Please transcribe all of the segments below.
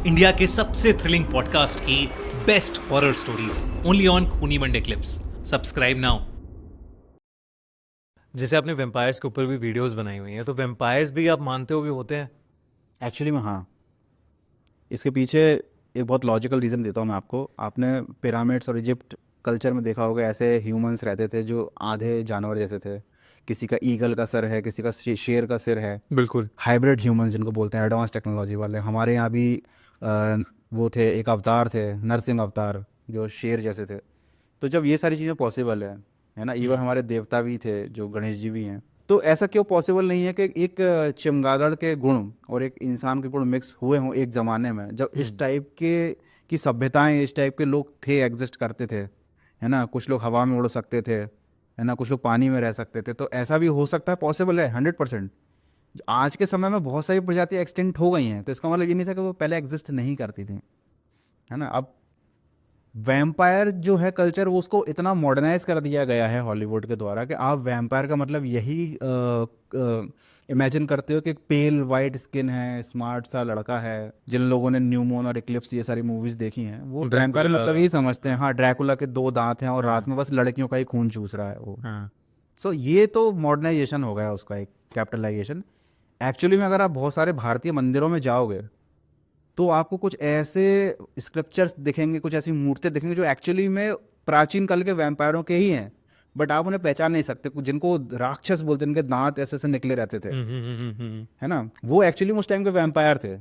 India के सबसे thrilling podcast की best horror stories only on खूनी मंडे क्लिप्स। Subscribe now. जैसे आपने वेम्पायर्स के ऊपर भी वीडियोस बनाई हुई हैं, तो वेम्पायर्स भी आप मानते हो कि होते हैं? एक्चुअली में हाँ, इसके पीछे एक बहुत लॉजिकल रीज़न देता हूँ मैं आपको। आपने पिरामिड्स और इजिप्ट कल्चर में देखा होगा, ऐसे ह्यूमंस रहते थे जो आधे जानवर जैसे थे। किसी का ईगल का सर है, किसी का शेर का सिर है। बिल्कुल। हाइब्रिड ह्यूमंस जिनको बोलते हैं, एडवांस टेक्नोलॉजी वाले। हमारे यहाँ भी वो थे, एक अवतार थे, नरसिंह अवतार, जो शेर जैसे थे। तो जब ये सारी चीज़ें पॉसिबल है ना, इवन हमारे देवता भी थे जो गणेश जी भी हैं, तो ऐसा क्यों पॉसिबल नहीं है कि एक चमगादड़ के गुण और एक इंसान के गुण मिक्स हुए हों एक ज़माने में, जब इस टाइप के की सभ्यताएं, इस टाइप के लोग थे, एग्जिस्ट करते थे, है ना। कुछ लोग हवा में उड़ सकते थे, है ना, कुछ लोग पानी में रह सकते थे। तो ऐसा भी हो सकता है, पॉसिबल है 100%। आज के समय में बहुत सारी प्रजातियां एक्सटिंक्ट हो गई हैं, तो इसका मतलब ये नहीं था कि वो पहले एग्जिस्ट नहीं करती थी, है ना। अब वैम्पायर जो है कल्चर, वो उसको इतना मॉडर्नाइज कर दिया गया है हॉलीवुड के द्वारा कि आप वैम्पायर का मतलब यही इमेजिन करते हो कि एक पेल वाइट स्किन है, स्मार्ट सा लड़का है। जिन लोगों ने न्यू मून और इक्लिप्स ये सारी मूवीज देखी हैं, वो वैम्पायर मतलब यही समझते हैं। हाँ, ड्रैकुला के 2 दांत हैं और रात में बस लड़कियों का ही खून चूस रहा है वो। हाँ। सो ये तो मॉडर्नाइजेशन हो गया उसका, एक कैपिटलाइजेशन। एक्चुअली में अगर आप बहुत सारे भारतीय मंदिरों में जाओगे तो आपको कुछ ऐसे स्क्रिप्चर्स दिखेंगे, कुछ ऐसी मूर्तियाँ दिखेंगी जो एक्चुअली में प्राचीन काल के वैम्पायरों के ही हैं, बट आप उन्हें पहचान नहीं सकते। जिनको राक्षस बोलते हैं, इनके दांत ऐसे ऐसे निकले रहते थे, है ना, वो एक्चुअली उस टाइम के वैम्पायर थे।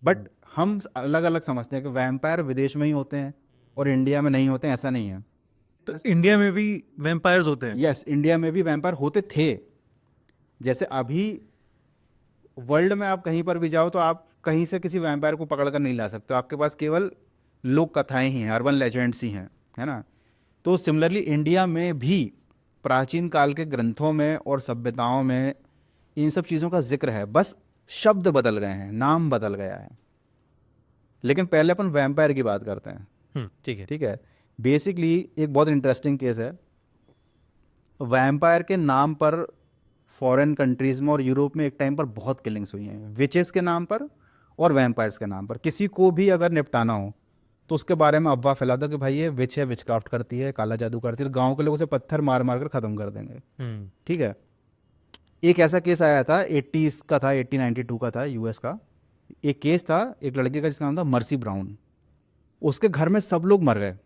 बट हम अलग अलग समझते हैं कि वैम्पायर विदेश में ही होते हैं और इंडिया में नहीं होते हैं, ऐसा नहीं है। तो इंडिया में भी वेम्पायर्स होते हैं? यस, इंडिया में भी वैम्पायर होते थे। जैसे अभी वर्ल्ड में आप कहीं पर भी जाओ तो आप कहीं से किसी वैम्पायर को पकड़ कर नहीं ला सकते, आपके पास केवल लोक कथाएं ही हैं, अर्बन लेजेंड्स ही हैं, है ना। तो सिमिलरली इंडिया में भी प्राचीन काल के ग्रंथों में और सभ्यताओं में इन सब चीज़ों का जिक्र है, बस शब्द बदल गए हैं, नाम बदल गया है। लेकिन पहले अपन वैम्पायर की बात करते हैं। ठीक है। ठीक है। बेसिकली एक बहुत इंटरेस्टिंग केस है। वैम्पायर के नाम पर फॉरेन कंट्रीज़ में और यूरोप में एक टाइम पर बहुत किलिंग्स हुई हैं, विचेस के नाम पर और वैम्पायर्स के नाम पर। किसी को भी अगर निपटाना हो तो उसके बारे में अफवाह फैला दो कि भाई ये विच है, विच क्राफ्ट करती है, काला जादू करती है, गांव के लोग उसे पत्थर मार मार कर ख़त्म कर देंगे। ठीक है। एक ऐसा केस आया था, 80s का था, 1892 का था, यूएस का एक केस था। एक लड़के का जिसका नाम था मर्सी ब्राउन। उसके घर में सब लोग मर गए,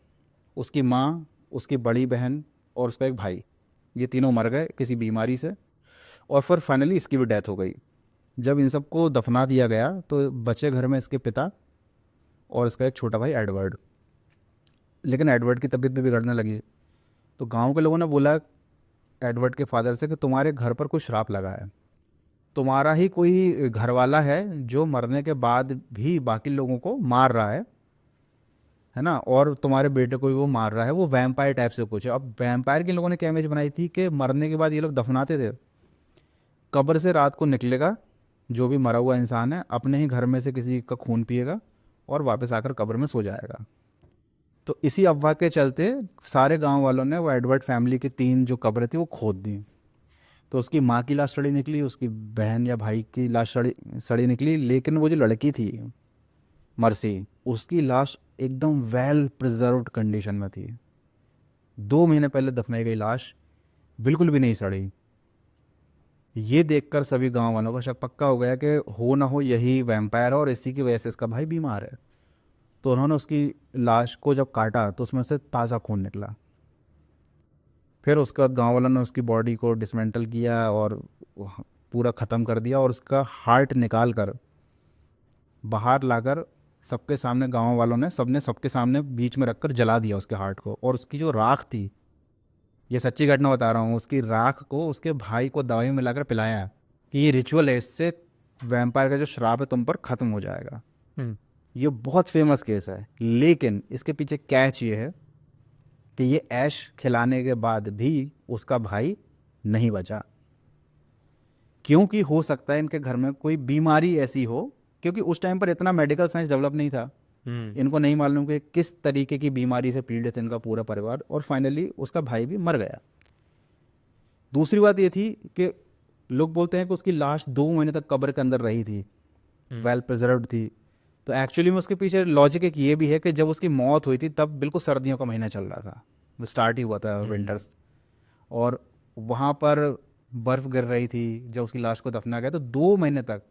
उसकी माँ, उसकी बड़ी बहन और उसका एक भाई। ये तीनों मर गए किसी बीमारी से, और फिर फाइनली इसकी भी डेथ हो गई। जब इन सबको दफना दिया गया तो बचे घर में इसके पिता और इसका एक छोटा भाई एडवर्ड। लेकिन एडवर्ड की तबीयत भी बिगड़ने लगी, तो गांव के लोगों ने बोला एडवर्ड के फादर से कि तुम्हारे घर पर कुछ श्राप लगा है, तुम्हारा ही कोई घर वाला है जो मरने के बाद भी बाकी लोगों को मार रहा है ना, और तुम्हारे बेटे को भी वो मार रहा है। वो वैम्पायर टाइप से कुछ है। अब वैम्पायर के लोगों ने क्या इमेज बनाई थी कि मरने के बाद ये लोग दफनाते थे, कब्र से रात को निकलेगा जो भी मरा हुआ इंसान है, अपने ही घर में से किसी का खून पिएगा और वापस आकर कब्र में सो जाएगा। तो इसी अफवाह के चलते सारे गांव वालों ने वो एडवर्ड फैमिली की 3 जो कब्र थी वो खोद दी। तो उसकी माँ की लाश सड़ी निकली, उसकी बहन या भाई की लाश सड़ी सड़ी निकली, लेकिन वो जो लड़की थी मर्सी, उसकी लाश एकदम वेल प्रिजर्व्ड कंडीशन में थी। 2 महीने पहले दफनाई गई लाश बिल्कुल भी नहीं सड़ी। ये देखकर सभी गांव वालों का शक पक्का हो गया कि हो ना हो यही वैम्पायर है और इसी की वजह से इसका भाई बीमार है। तो उन्होंने उसकी लाश को जब काटा तो उसमें से ताज़ा खून निकला। फिर उसके बाद गाँव वालों ने उसकी बॉडी को डिसमेंटल किया और पूरा ख़त्म कर दिया, और उसका हार्ट निकाल कर बाहर लाकर सबके सामने, गाँव वालों ने सबने सबके सामने बीच में रखकर जला दिया उसके हार्ट को। और उसकी जो राख थी, ये सच्ची घटना बता रहा हूँ, उसकी राख को उसके भाई को दवाई में मिलाकर पिलाया कि ये रिचुअल है, इससे वैम्पायर का जो श्राप है तुम पर ख़त्म हो जाएगा। ये बहुत फेमस केस है, लेकिन इसके पीछे कैच ये है कि ये ऐश खिलाने के बाद भी उसका भाई नहीं बचा, क्योंकि हो सकता है इनके घर में कोई बीमारी ऐसी हो, क्योंकि उस टाइम पर इतना मेडिकल साइंस डेवलप नहीं था। इनको नहीं मालूम कि किस तरीके की बीमारी से पीड़ित है इनका पूरा परिवार, और फाइनली उसका भाई भी मर गया। दूसरी बात ये थी कि लोग बोलते हैं कि उसकी लाश 2 महीने तक कब्र के अंदर रही थी, वेल प्रिजर्व्ड थी। तो एक्चुअली में उसके पीछे लॉजिक एक ये भी है कि जब उसकी मौत हुई थी तब बिल्कुल सर्दियों का महीना चल रहा था, वो स्टार्ट ही हुआ था विंटर्स, और वहाँ पर बर्फ़ गिर रही थी जब उसकी लाश को दफना गया, तो 2 महीने तक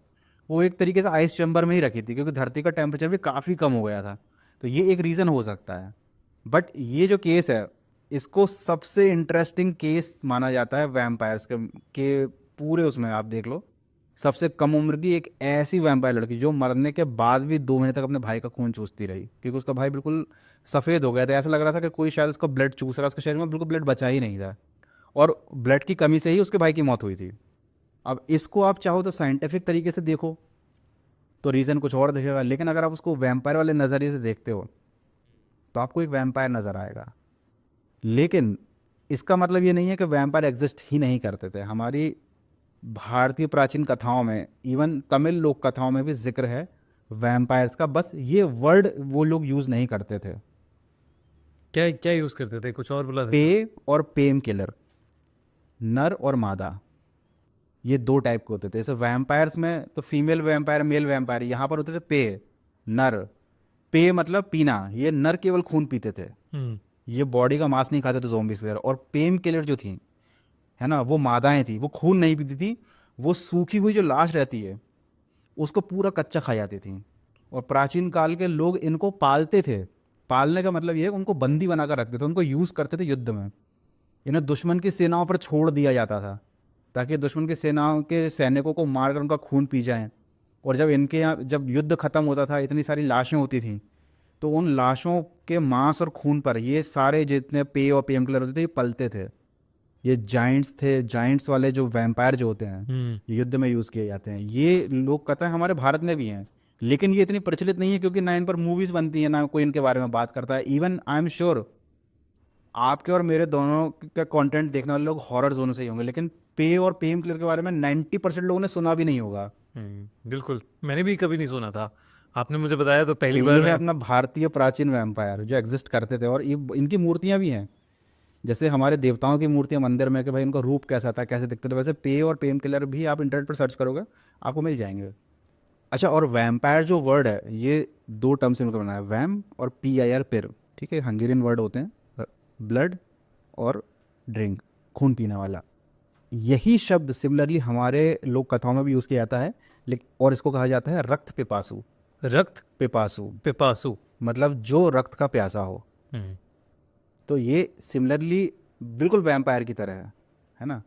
वो एक तरीके से आइस चैम्बर में ही रखी थी, क्योंकि धरती का टेम्परेचर भी काफ़ी कम हो गया था। तो ये एक रीज़न हो सकता है। बट ये जो केस है, इसको सबसे इंटरेस्टिंग केस माना जाता है वैम्पायर्स के पूरे उसमें। आप देख लो, सबसे कम उम्र की एक ऐसी वैम्पायर लड़की जो मरने के बाद भी 2 महीने तक अपने भाई का खून चूसती रही, क्योंकि उसका भाई बिल्कुल सफ़ेद हो गया था, ऐसा लग रहा था कि कोई शायद उसका ब्लड चूस रहा है, उसके शरीर में बिल्कुल ब्लड बचा ही नहीं था, और ब्लड की कमी से ही उसके भाई की मौत हुई थी। अब इसको आप चाहो तो साइंटिफिक तरीके से देखो तो रीज़न कुछ और दिखेगा, लेकिन अगर आप उसको वैम्पायर वाले नज़रिए से देखते हो तो आपको एक वैम्पायर नज़र आएगा। लेकिन इसका मतलब ये नहीं है कि वैम्पायर एग्जिस्ट ही नहीं करते थे। हमारी भारतीय प्राचीन कथाओं में, इवन तमिल लोक कथाओं में भी जिक्र है वैम्पायर्स का, बस ये वर्ड वो लोग यूज़ नहीं करते थे। क्या क्या यूज़ करते थे, कुछ और बोला था? पे और पेम किलर, नर और मादा, ये 2 टाइप के होते थे। जैसे वैम्पायर्स में तो फीमेल वैम्पायर, मेल वैम्पायर, यहाँ पर होते थे पे, नर। पे मतलब पीना, ये नर केवल खून पीते थे, ये बॉडी का मांस नहीं खाते थे ज़ॉम्बीज़ की तरह। और पेम किलर जो थी, है ना, वो मादाएं थी, वो खून नहीं पीती थी, वो सूखी हुई जो लाश रहती है उसको पूरा कच्चा खा जाती थी। और प्राचीन काल के लोग इनको पालते थे। पालने का मतलब ये है, उनको बंदी बनाकर रखते थे, उनको यूज़ करते थे युद्ध में। इन्हें दुश्मन की सेनाओं पर छोड़ दिया जाता था ताकि दुश्मन की सेनाओं के सैनिकों को मारकर उनका खून पी जाएं। और जब इनके यहाँ जब युद्ध ख़त्म होता था, इतनी सारी लाशें होती थीं, तो उन लाशों के मांस और खून पर ये सारे जितने पे और पेम किलर होते थे ये पलते थे। ये जाइंट्स थे, जाइंट्स वाले जो वैम्पायर जो होते हैं ये युद्ध में यूज़ किए जाते हैं। ये लोग कथाएं हमारे भारत में भी हैं, लेकिन ये इतनी प्रचलित नहीं है क्योंकि ना इन पर मूवीज़ बनती हैं, ना कोई इनके बारे में बात करता है। इवन आई एम श्योर आपके और मेरे दोनों का कंटेंट देखने वाले लोग हॉरर जोन से ही होंगे, लेकिन पे और पेम किलर के बारे में 90% लोगों ने सुना भी नहीं होगा। बिल्कुल, मैंने भी कभी नहीं सुना था, आपने मुझे बताया तो पहली ये बार है मैं। अपना भारतीय प्राचीन वैम्पायर जो एग्जिस्ट करते थे, और ये इनकी मूर्तियाँ भी हैं। जैसे हमारे देवताओं की मूर्तियाँ मंदिर में कि भाई उनका रूप कैसा था, कैसे दिखते थे, वैसे पे और पेम किलर भी आप इंटरनेट पर सर्च करोगे आपको मिल जाएंगे। अच्छा, और वैम्पायर जो वर्ड है ये 2 टर्म से मिलकर बना है, वैम और PIR पिर, ठीक है, हंगेरियन वर्ड होते हैं, ब्लड और ड्रिंक, खून पीने वाला। यही शब्द सिमिलरली हमारे लोक कथाओं में भी यूज़ किया जाता है, लेकिन और इसको कहा जाता है रक्त पिपासु। रक्त पिपासु पिपासु। मतलब जो रक्त का प्यासा हो। तो ये सिमिलरली बिल्कुल वैम्पायर की तरह है ना।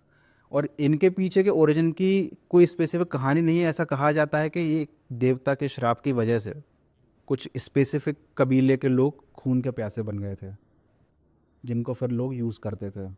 और इनके पीछे के ओरिजिन की कोई स्पेसिफिक कहानी नहीं है। ऐसा कहा जाता है कि ये देवता के श्राप की वजह से कुछ स्पेसिफिक कबीले के लोग खून के प्यासे बन गए थे, जिनको फिर लोग यूज़ करते थे।